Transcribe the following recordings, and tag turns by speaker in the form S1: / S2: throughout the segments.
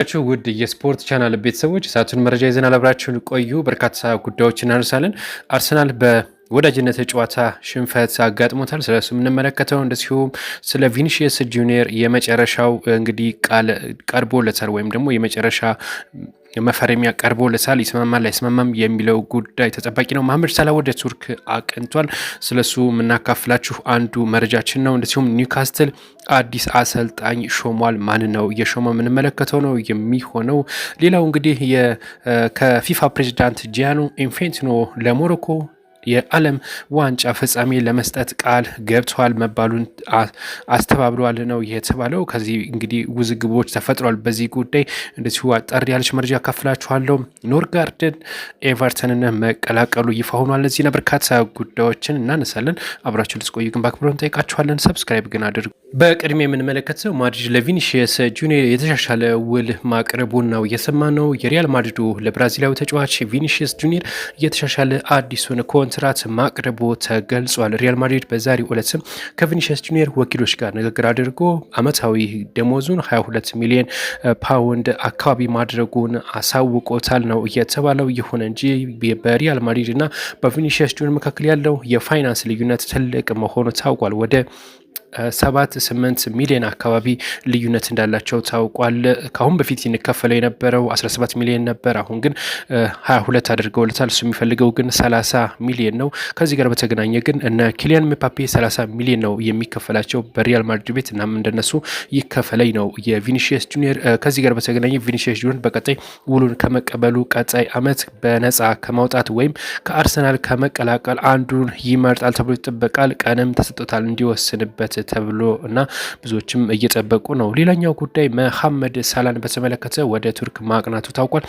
S1: ውድ የስፖርት ቻናል ቤተሰቦች ሰዓቱን መረጃ ይዘናል። አብራችሁን ቆዩ። በርካታ ጉዳዮችን እናነሳለን። አርሰናል በወዳጅነት ጨዋታ ሽንፈት አጋጥሞታል። ስለሱ የምንመለከተው እንደዚሁም ስለ ቪኒሺየስ ጁኒየር የመጨረሻው እንግዲህ ቃል ቀርቦለታል ወይም ደግሞ የመጨረሻ መፈረሚያ ቀርቦለታል። ይስማማል አይስማማም የሚለው ጉዳይ ተጠባቂ ነው። መሐመድ ሳላ ወደ ቱርክ አቅንቷል። ስለሱ የምናካፍላችሁ አንዱ መረጃችን ነው። እንደዚሁም ኒውካስትል አዲስ አሰልጣኝ ሾሟል። ማን ነው የሾመው? የምንመለከተው ነው የሚሆነው። ሌላው እንግዲህ ከፊፋ ፕሬዚዳንት ጂያኒ ኢንፋንቲኖ ለሞሮኮ የዓለም ዋንጫ ፍጻሜ ለመስጠት ቃል ገብተዋል መባሉን አስተባብለዋል ነው የተባለው። ከዚህ እንግዲህ ውዝግቦች ተፈጥሯል። በዚህ ጉዳይ እንደዚሁ አጠር ያለች መረጃ ካፍላችኋለሁ። ኖርጋርድን ኤቨርተንን መቀላቀሉ ይፋ ሆኗል። እነዚህና በርካታ ጉዳዮችን እናነሳለን። አብራችሁ ልትቆዩ ግን በአክብሮት እንጠይቃችኋለን። ሰብስክራይብ ግን አድርጉ። በቅድሚያ የምንመለከተው ማድሪድ ለቪኒሺየስ ጁኒየር የተሻሻለ ውል ማቅረቡን ነው የሰማነው። የሪያል ማድሪዱ ለብራዚላዊ ተጫዋች ቪኒሺየስ ጁኒየር የተሻሻለ አዲሱን ኮንትራት ማቅረቡ ተገልጿል። ሪያል ማድሪድ በዛሬው ዕለትም ከቪኒሺየስ ጁኒየር ወኪሎች ጋር ንግግር አድርጎ አመታዊ ደሞዙን 22 ሚሊዮን ፓውንድ አካባቢ ማድረጉን አሳውቆታል ነው የተባለው። ይሁን እንጂ በሪያል ማድሪድ እና በቪኒሺየስ ጁኒየር መካከል ያለው የፋይናንስ ልዩነት ትልቅ መሆኑ ታውቋል። ወደ 7-8 ሚሊዮን አካባቢ ልዩነት እንዳላቸው ታውቋል። ከአሁን በፊት ይንከፈለው የነበረው 17 ሚሊዮን ነበር። አሁን ግን 22 አድርገውለታል። እሱ የሚፈልገው ግን 30 ሚሊዮን ነው። ከዚህ ጋር በተገናኘ ግን እነ ኪሊያን ምባፔ 30 ሚሊዮን ነው የሚከፈላቸው በሪያል ማድሪድ ቤት። እናም እንደነሱ ይከፈለኝ ነው የቪኒሺየስ ጁኒየር። ከዚህ ጋር በተገናኘ ቪኒሺየስ ጁኒየር በቀጣይ ውሉን ከመቀበሉ ቀጣይ አመት በነፃ ከማውጣት ወይም ከአርሰናል ከመቀላቀል አንዱን ይመርጣል ተብሎ ይጠበቃል። ቀንም ተሰጥቶታል እንዲወስንበት ተብሎ እና ብዙዎችም እየጠበቁ ነው። ሌላኛው ጉዳይ መሐመድ ሳላን በተመለከተ ወደ ቱርክ ማቅናቱ ታውቋል።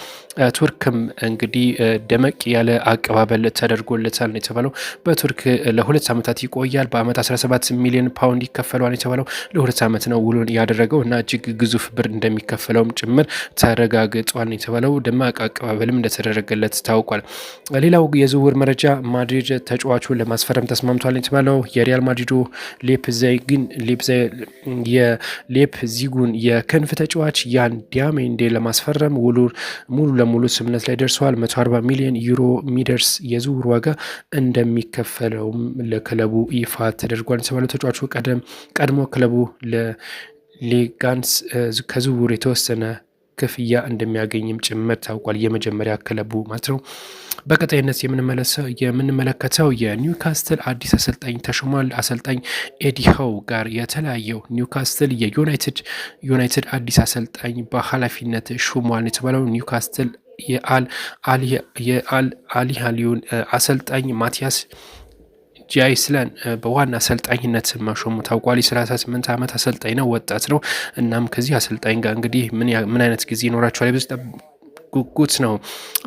S1: ቱርክም እንግዲህ ደመቅ ያለ አቀባበል ተደርጎለታል ነው የተባለው። በቱርክ ለ2 ዓመታት ይቆያል። በአመት 17 ሚሊዮን ፓውንድ ይከፈለዋል የተባለው ለ2 ዓመት ነው ውሉን ያደረገው እና እጅግ ግዙፍ ብር እንደሚከፈለውም ጭምር ተረጋግጧል ነው የተባለው። ደማቅ አቀባበልም እንደተደረገለት ታውቋል። ሌላው የዝውውር መረጃ ማድሪድ ተጫዋቹን ለማስፈረም ተስማምቷል ነው የተባለው። የሪያል ማድሪዱ ግን የሌፕዚጉን የክንፍ ተጫዋች ያን ዲያሜንዴ ለማስፈረም ሙሉ ለሙሉ ስምምነት ላይ ደርሰዋል። 140 ሚሊዮን ዩሮ የሚደርስ የዝውውር ዋጋ እንደሚከፈለውም ለክለቡ ይፋ ተደርጓል የተባለው። ተጫዋቹ ቀድሞ ክለቡ ለሌጋንስ ከዝውውር የተወሰነ ክፍያ እንደሚያገኝም ጭምር ታውቋል። የመጀመሪያ ክለቡ ማለት ነው። በቀጣይነት የምንመለከተው የኒውካስትል አዲስ አሰልጣኝ ተሾሟል። አሰልጣኝ ኤዲ ሃው ጋር የተለያየው ኒውካስትል የዩናይትድ አዲስ አሰልጣኝ በኃላፊነት ሾሟል የተባለው ኒውካስትል የአልሂላሊውን አሰልጣኝ ማቲያስ ጃይስለን በዋና አሰልጣኝነት መሾሙ ታውቋል። የ38 ዓመት አሰልጣኝ ነው፣ ወጣት ነው። እናም ከዚህ አሰልጣኝ ጋር እንግዲህ ምን አይነት ጊዜ ይኖራቸዋል ብዙ ጉጉት ነው።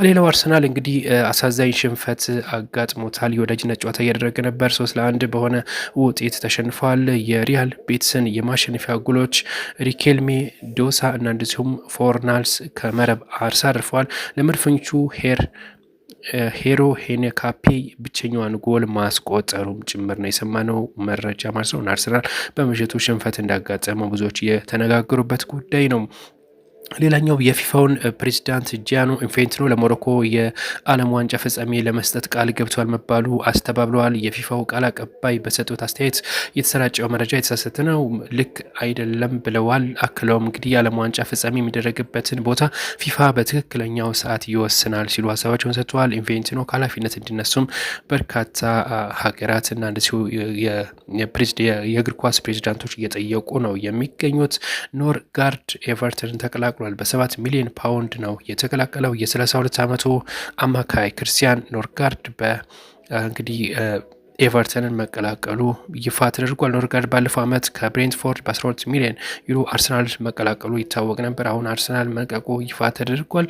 S1: ሌላው አርሰናል እንግዲህ አሳዛኝ ሽንፈት አጋጥሞታል። የወዳጅነት ጨዋታ እያደረገ ነበር። 3-1 በሆነ ውጤት ተሸንፏል። የሪያል ቤትስን የማሸነፊያ ጎሎች ሪኬልሜ ዶሳ እና እንደዚሁም ፎርናልስ ከመረብ አሳርፈዋል። ለመድፈኞቹ ሄሮ ሄነካፔ ብቸኛዋን ጎል ማስቆጠሩም ጭምር ነው የሰማነው መረጃ ማለት ነው። አርሰናል በምሽቱ ሽንፈት እንዳጋጠመው ብዙዎች የተነጋገሩበት ጉዳይ ነው። ሌላኛው የፊፋውን ፕሬዚዳንት ጂያኒ ኢንፋንቲኖ ለሞሮኮ የዓለም ዋንጫ ፍጻሜ ለመስጠት ቃል ገብተዋል መባሉ አስተባብለዋል። የፊፋው ቃል አቀባይ በሰጡት አስተያየት የተሰራጨው መረጃ የተሳሳተ ነው፣ ልክ አይደለም ብለዋል። አክለውም እንግዲህ የዓለም ዋንጫ ፍጻሜ የሚደረግበትን ቦታ ፊፋ በትክክለኛው ሰዓት ይወስናል ሲሉ ሀሳባቸውን ሰጥተዋል። ኢንፋንቲኖ ከኃላፊነት እንዲነሱም በርካታ ሀገራትና እንደዚሁ የእግር ኳስ ፕሬዚዳንቶች እየጠየቁ ነው የሚገኙት። ኖርጋርድ ኤቨርተንን ተቀላቅሏል። በ7 ሚሊዮን ፓውንድ ነው የተቀላቀለው። የ32 ዓመቱ አማካይ ክርስቲያን ኖርጋርድ እንግዲህ ኤቨርተንን መቀላቀሉ ይፋ ተደርጓል። ኖርጋርድ ባለፈው ዓመት ከብሬንትፎርድ በ12 ሚሊዮን ዩሮ አርሰናል መቀላቀሉ ይታወቅ ነበር። አሁን አርሰናል መልቀቁ ይፋ ተደርጓል።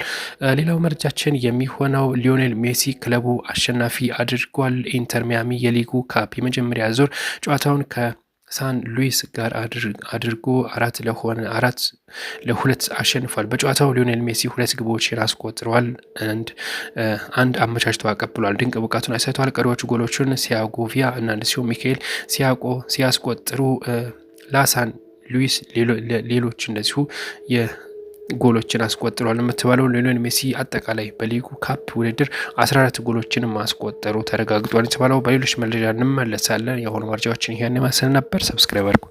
S1: ሌላው መረጃችን የሚሆነው ሊዮኔል ሜሲ ክለቡ አሸናፊ አድርጓል። ኢንተር ሚያሚ የሊጉ ካፕ የመጀመሪያ ዙር ጨዋታውን ሳን ሉዊስ ጋር አድርጎ 4-2 አሸንፏል። በጨዋታው ሊዮኔል ሜሲ 2 ግቦችን አስቆጥረዋል። አንድ አመቻችቶ አቀብሏል። ድንቅ ብቃቱን አሳይቷል። ቀሪዎቹ ጎሎችን ሲያጎቪያ እና እንደዚሁም ሚካኤል ሲያስቆጥሩ ላሳን ሉዊስ ሌሎች እንደዚሁ ጎሎችን አስቆጥሯል የምትባለው ሊዮኔል ሜሲ አጠቃላይ በሊጉ ካፕ ውድድር 14 ጎሎችን ማስቆጠሩ ተረጋግጧል የተባለው። በሌሎች መረጃ እንመለሳለን። የሆኑ መረጃዎችን ይህን ይመስል ነበር። ሰብስክራይብ አድርጉ።